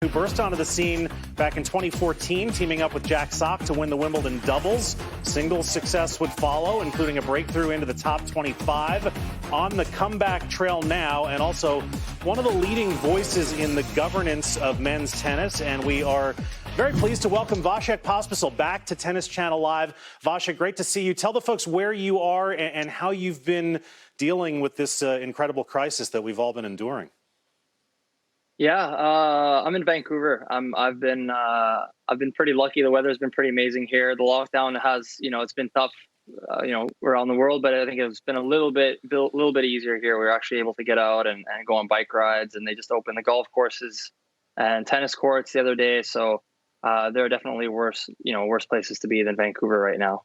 Who burst onto the scene back in 2014, teaming up with Jack Sock to win the Wimbledon doubles. Singles success would follow, including a breakthrough into the top 25. On the comeback trail now, and also one of the leading voices in the governance of men's tennis. And we are very pleased to welcome Vasek Pospisil back to Tennis Channel Live. Vasek, great to see you. Tell the folks where you are and how you've been dealing with this incredible crisis that we've all been enduring. Yeah, I'm in Vancouver. I've been pretty lucky. The weather's been pretty amazing here. The lockdown has, it's been tough, around the world, but I think it's been a little bit easier here. We're actually able to get out and go on bike rides, and they just opened the golf courses and tennis courts the other day. So there are definitely worse places to be than Vancouver right now.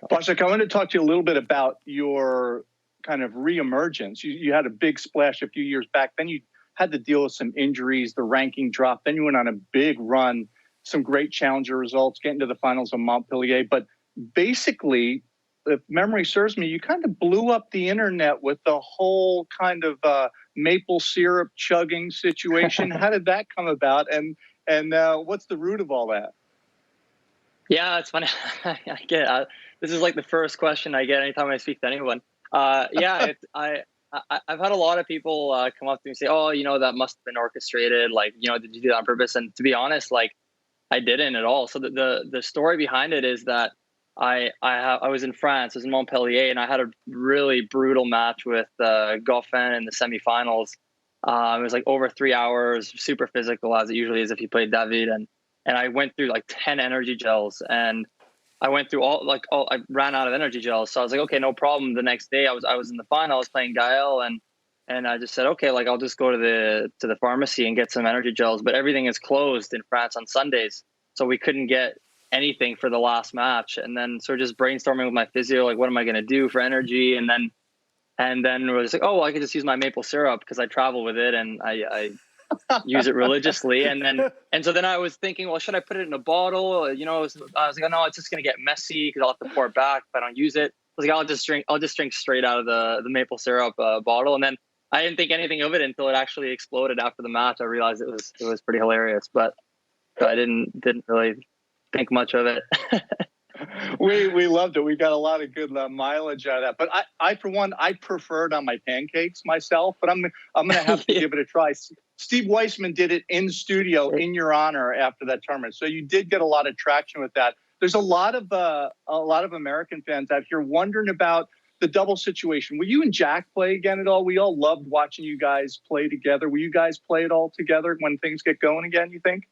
Vasek, I want to talk to you a little bit about your kind of reemergence. You had a big splash a few years back. Then you had to deal with some injuries, the ranking dropped. Then you went on a big run, some great challenger results, getting to the finals of Montpellier. But basically, if memory serves me, you kind of blew up the internet with the whole kind of maple syrup chugging situation. How did that come about? And what's the root of all that? Yeah, it's funny. I get this is like the first question I get anytime I speak to anyone. I've had a lot of people come up to me and say, "Oh, that must have been orchestrated. Like, did you do that on purpose?" And to be honest, like, I didn't at all. So the story behind it is that I was in France, I was in Montpellier, and I had a really brutal match with Goffin in the semifinals. It was like over 3 hours, super physical as it usually is if you play David, and I went through like 10 energy gels, and I went through I ran out of energy gels. So I was like, okay, no problem. The next day I was in the final, I was playing Gael, and I just said, okay, like, I'll just go to the pharmacy and get some energy gels, but everything is closed in France on Sundays. So we couldn't get anything for the last match. And then sort of just brainstorming with my physio, like, what am I going to do for energy? And then it was like, oh, well, I could just use my maple syrup because I travel with it and I use it religiously. And so then I was thinking, well, should I put it in a bottle? I was like, oh, no, it's just going to get messy because I'll have to pour it back if I don't use it. I was like, I'll just drink straight out of the maple syrup bottle. And then I didn't think anything of it until it actually exploded after the match. I realized it was pretty hilarious, but I didn't really think much of it. We loved it. We got a lot of good mileage out of that. But I for one, I prefer it on my pancakes myself. But I'm gonna have to give it a try. Steve Weissman did it in studio in your honor after that tournament, so you did get a lot of traction with that. There's a lot of American fans out here wondering about the double situation. Will you and Jack play again at all? We all loved watching you guys play together. Will you guys play it all together when things get going again, you think?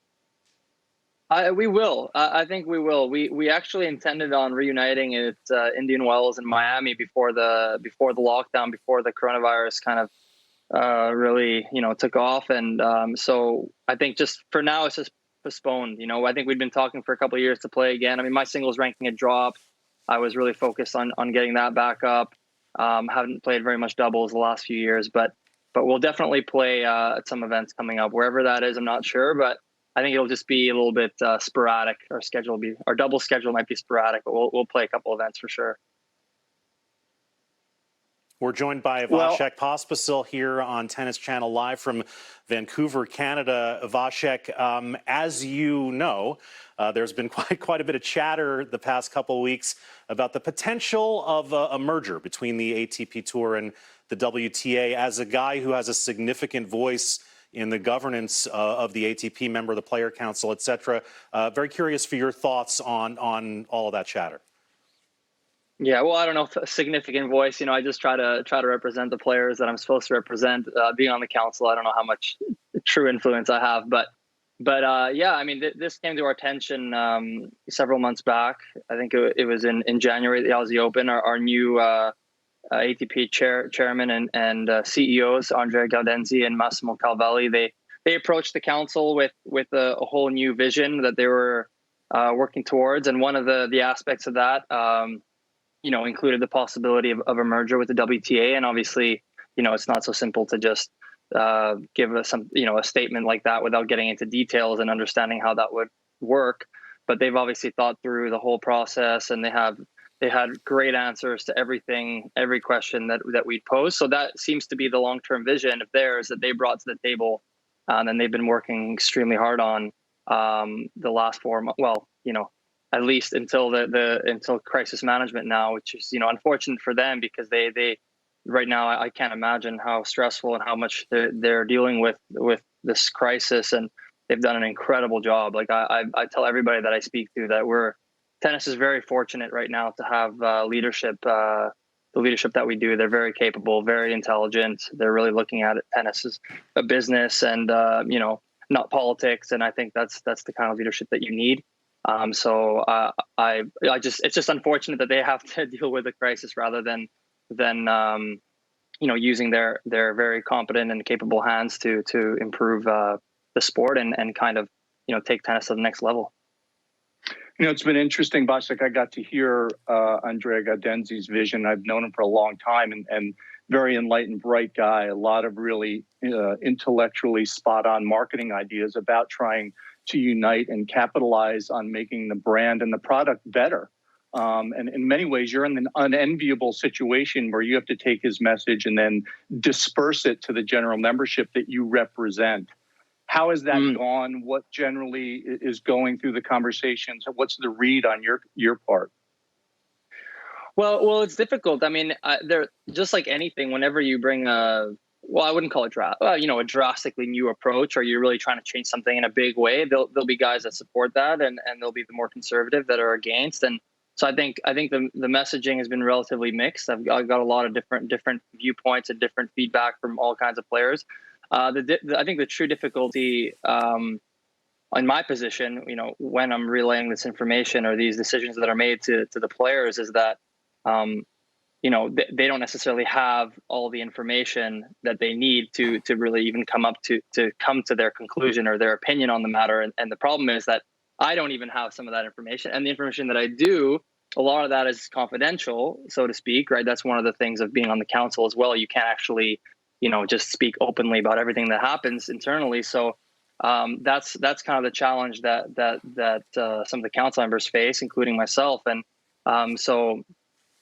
We will. I think we will. We actually intended on reuniting at Indian Wells in Miami before the lockdown, before the coronavirus kind of really took off, and so I think just for now it's just postponed. I think we'd been talking for a couple of years to play again. I mean, my singles ranking had dropped. I was really focused on getting that back up. Haven't played very much doubles the last few years, but we'll definitely play at some events coming up. Wherever that is, I'm not sure, but I think it'll just be a little bit sporadic. Our double schedule might be sporadic, but we'll play a couple events for sure. We're joined by Vasek Pospisil here on Tennis Channel Live from Vancouver, Canada. Vasek, as you know, there's been quite a bit of chatter the past couple of weeks about the potential of a merger between the ATP Tour and the WTA. As a guy who has a significant voice in the governance of the ATP, member of the Player Council, etc. Very curious for your thoughts on all of that chatter. Yeah, well, I don't know if a significant voice. I just try to represent the players that I'm supposed to represent. Being on the council, I don't know how much true influence I have, but yeah, I mean, this came to our attention several months back. I think it was in January at the Aussie Open. Our new ATP chairman and CEOs, Andrea Gaudenzi and Massimo Calvelli, they approached the council with a whole new vision that they were working towards, and one of the aspects of that included the possibility of a merger with the WTA. And obviously, it's not so simple to just give us a statement like that without getting into details and understanding how that would work. But they've obviously thought through the whole process, and they had great answers to every question that we'd posed. So that seems to be the long-term vision of theirs that they brought to the table and then they've been working extremely hard on the last 4 months. Well, at least until until crisis management now, which is unfortunate for them, because they right now I can't imagine how stressful and how much they're dealing with this crisis, and they've done an incredible job. Like I tell everybody that I speak to that tennis is very fortunate right now to have leadership. The leadership that we do, they're very capable, very intelligent. They're really looking at tennis as a business and not politics. And I think that's the kind of leadership that you need. So it's just unfortunate that they have to deal with the crisis rather than using their very competent and capable hands to improve the sport and kind of take tennis to the next level. It's been interesting, Vasek. I got to hear Andrea Gaudenzi's vision. I've known him for a long time, and very enlightened, bright guy. A lot of really intellectually spot-on marketing ideas about trying to unite and capitalize on making the brand and the product better. And in many ways, you're in an unenviable situation where you have to take his message and then disperse it to the general membership that you represent. How has that gone? What generally is going through the conversations? What's the read on your part? Well, it's difficult. I mean, they're just like anything. Whenever you bring I wouldn't call it a drastically new approach, or you're really trying to change something in a big way, there'll be guys that support that, and there'll be the more conservative that are against. And so I think the messaging has been relatively mixed. I've got a lot of different viewpoints and different feedback from all kinds of players. I think the true difficulty in my position, when I'm relaying this information or these decisions that are made to the players, is that they don't necessarily have all the information that they need to really even come to their conclusion or their opinion on the matter. And the problem is that I don't even have some of that information, and the information that I do, a lot of that is confidential, so to speak, right? That's one of the things of being on the council as well. You can't actually just speak openly about everything that happens internally. So that's kind of the challenge that some of the council members face, including myself. And so,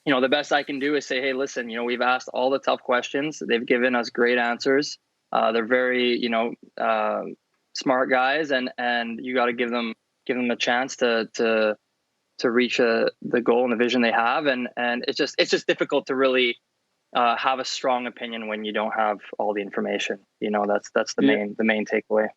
the best I can do is say, hey, listen, we've asked all the tough questions. They've given us great answers. They're very, smart guys, and you got to give them a chance to reach the goal and the vision they have. And it's just difficult to really have a strong opinion when you don't have all the information. That's the main takeaway.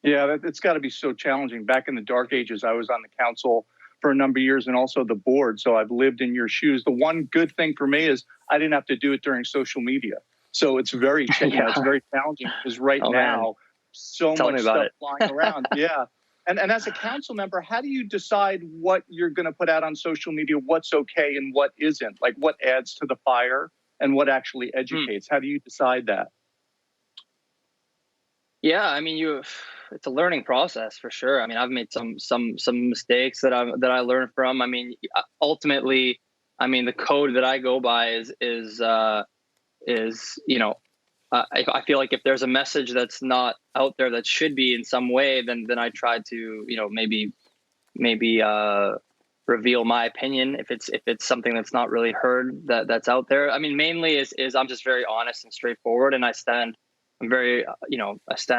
Yeah, it's got to be so challenging. Back in the dark ages, I was on the council for a number of years and also the board. So I've lived in your shoes. The one good thing for me is I didn't have to do it during social media. So it's very, it's very challenging because now so much stuff flying around. Yeah. And as a council member, how do you decide what you're going to put out on social media, what's okay and what isn't? Like what adds to the fire and what actually educates? How do you decide that? Yeah, I mean, it's a learning process for sure. I mean, I've made some mistakes that I learned from. I mean, ultimately, the code that I go by is I feel like if there's a message that's not out there that should be in some way, then I try to maybe reveal my opinion if it's something that's not really heard that's out there. I mean, mainly is I'm just very honest and straightforward, and I stand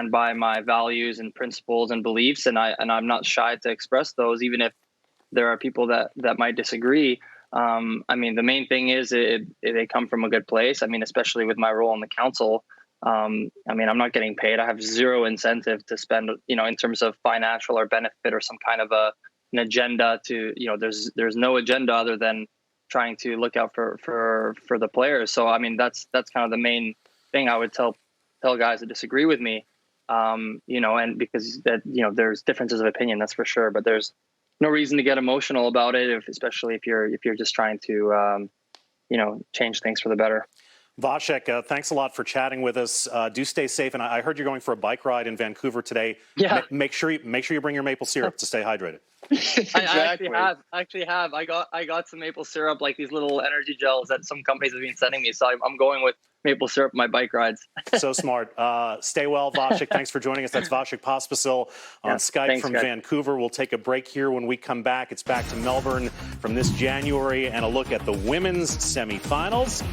by my values and principles and beliefs, and I'm not shy to express those, even if there are people that might disagree. The main thing is they come from a good place. I mean, especially with my role on the council. I'm not getting paid. I have zero incentive to spend, in terms of financial or benefit or some kind of an agenda to, there's no agenda other than trying to look out for the players. So, that's kind of the main thing I would tell guys that disagree with me, and because there's differences of opinion, that's for sure, but there's no reason to get emotional about it, especially if you're just trying to, change things for the better. Vasek, thanks a lot for chatting with us. Do stay safe. And I heard you're going for a bike ride in Vancouver today. Yeah. Make sure you bring your maple syrup to stay hydrated. Exactly. I actually have. I got some maple syrup, like these little energy gels that some companies have been sending me. So I'm going with maple syrup on my bike rides. So smart. Stay well, Vasek. Thanks for joining us. That's Vasek Pospisil on Skype from Vancouver. We'll take a break here. When we come back, it's back to Melbourne from this January and a look at the women's semifinals.